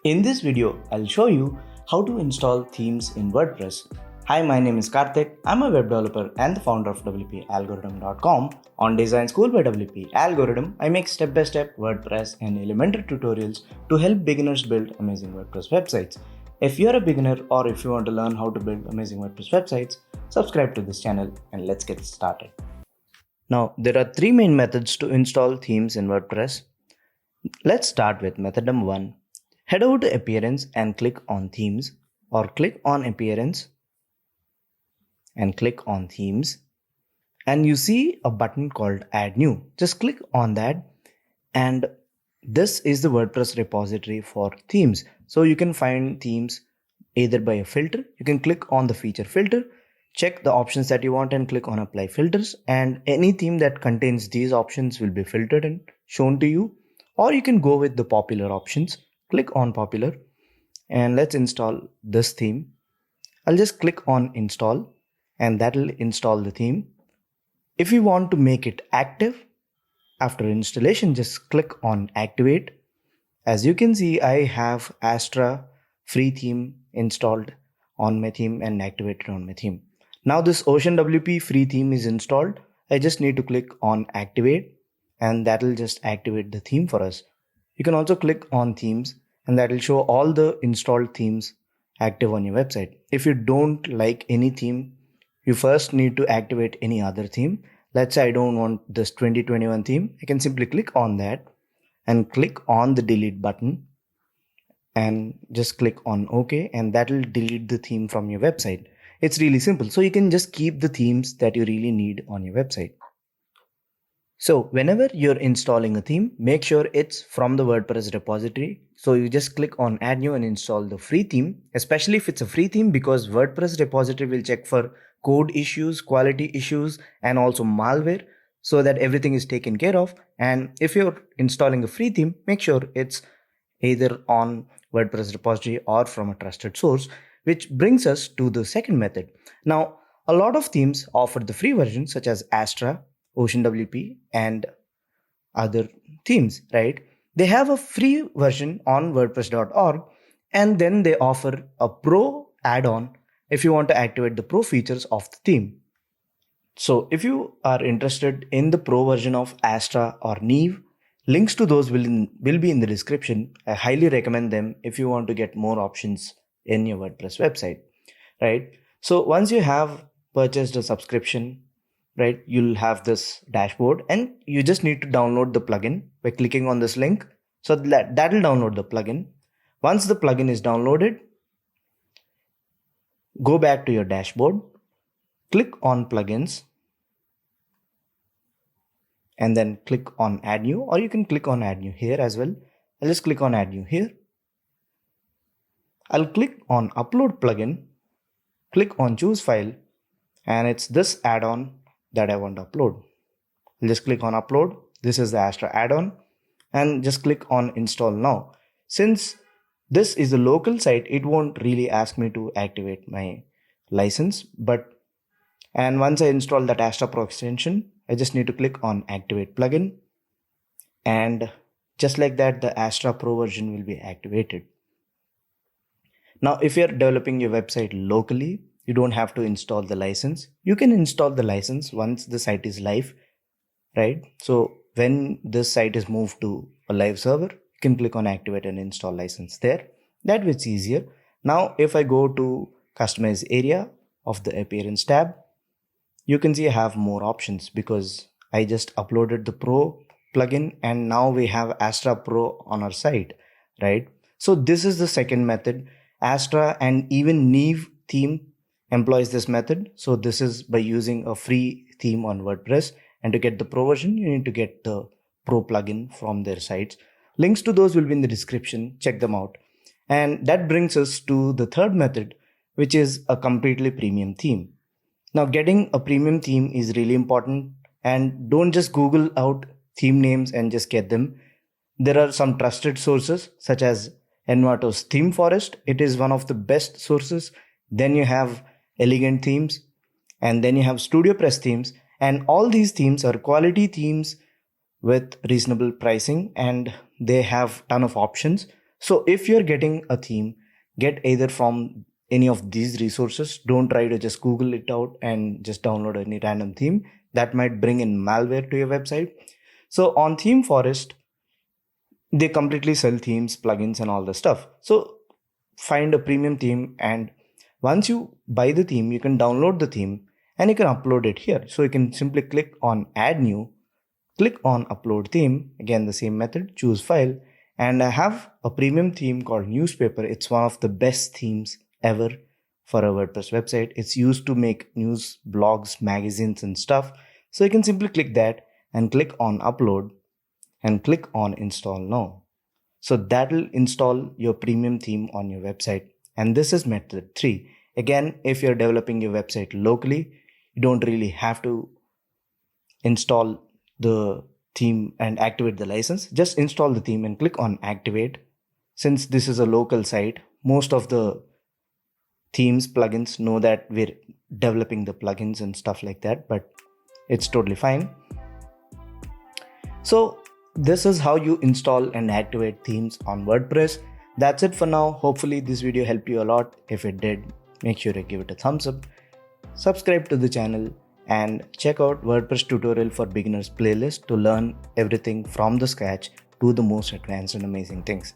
In this video, I'll show you how to install themes in WordPress. Hi, my name is Karthik. I'm a web developer and the founder of WPAlgorithm.com. On Design School by WP Algorithm, I make step-by-step WordPress and Elementor tutorials to help beginners build amazing WordPress websites. If you're a beginner or if you want to learn how to build amazing WordPress websites, subscribe to this channel and let's get started. Now, there are three main methods to install themes in WordPress. Let's start with method number 1. Head over to Appearance and click on Themes, or click on Appearance and click on Themes, and you see a button called Add New. Just click on that, and this is the WordPress repository for themes. So you can find themes either by a filter. You can click on the feature filter, check the options that you want and click on Apply Filters, and any theme that contains these options will be filtered and shown to you. Or you can go with the popular options. Click on popular and let's install this theme. I'll just click on install and that will install the theme. If you want to make it active after installation, just click on activate. As you can see, I have Astra free theme installed on my theme and activated on my theme. Now this Ocean WP free theme is installed. I just need to click on activate and that will just activate the theme for us. You can also click on themes and that will show all the installed themes active on your website. If you don't like any theme, you first need to activate any other theme. Let's say I don't want this 2021 theme. I can simply click on that and click on the delete button and just click on OK, and that will delete the theme from your website. It's really simple. So you can just keep the themes that you really need on your website. So whenever you're installing a theme, make sure it's from the WordPress repository. So you just click on Add New and install the free theme, especially if it's a free theme, because WordPress repository will check for code issues, quality issues, and also malware, so that everything is taken care of. And if you're installing a free theme, make sure it's either on WordPress repository or from a trusted source, which brings us to the second method. Now, a lot of themes offer the free version such as Astra, Ocean WP, and other themes, right? They have a free version on WordPress.org, and then they offer a pro add-on if you want to activate the pro features of the theme. So if you are interested in the pro version of Astra or Neve, links to those will be in the description. I highly recommend them if you want to get more options in your WordPress website, right? So once you have purchased a subscription, right, you'll have this dashboard and you just need to download the plugin by clicking on this link. So that will download the plugin. Once the plugin is downloaded, go back to your dashboard, click on plugins, and then click on Add New, or you can click on Add New here as well. I'll just click on Add New here. I'll click on Upload Plugin, click on Choose File, and it's this add-on that I want to upload. I'll just click on Upload. This is the Astra add-on, and just click on Install Now. Since this is a local site, it won't really ask me to activate my license, and once I install that Astra Pro extension, I just need to click on Activate Plugin, and just like that, the Astra Pro version will be activated. Now, if you're developing your website locally, you don't have to install the license. You can install the license once the site is live, right? So when this site is moved to a live server, you can click on Activate and Install License there. That way it's easier. Now, if I go to Customize area of the Appearance tab, you can see I have more options because I just uploaded the Pro plugin and now we have Astra Pro on our site, right? So this is the second method. Astra and even Neve theme employs this method. So this is by using a free theme on WordPress, and to get the pro version, you need to get the pro plugin from their sites. Links to those will be in the description. Check them out. And that brings us to the third method, which is a completely premium theme. Now, getting a premium theme is really important, and don't just Google out theme names and just get them. There are some trusted sources such as Envato's Theme Forest. It is one of the best sources. Then you have Elegant Themes, and then you have StudioPress themes, and all these themes are quality themes with reasonable pricing and they have ton of options. So if you're getting a theme, get either from any of these resources. Don't try to just Google it out and just download any random theme that might bring in malware to your website. So on Theme Forest, they completely sell themes, plugins, and all the stuff. So find a premium theme, and once you buy the theme, you can download the theme and you can upload it here. So you can simply click on Add New, click on Upload Theme, again the same method, choose File, and I have a premium theme called Newspaper. It's one of the best themes ever for a WordPress website. It's used to make news, blogs, magazines, and stuff. So you can simply click that and click on Upload and click on Install Now. So that'll install your premium theme on your website. And this is method 3. Again, if you're developing your website locally, you don't really have to install the theme and activate the license. Just install the theme and click on Activate. Since this is a local site, most of the themes, plugins know that we're developing the plugins and stuff like that, but it's totally fine. So this is how you install and activate themes on WordPress. That's it for now. Hopefully this video helped you a lot. If it did, make sure to give it a thumbs up, subscribe to the channel, and check out WordPress tutorial for beginners playlist to learn everything from the scratch to the most advanced and amazing things.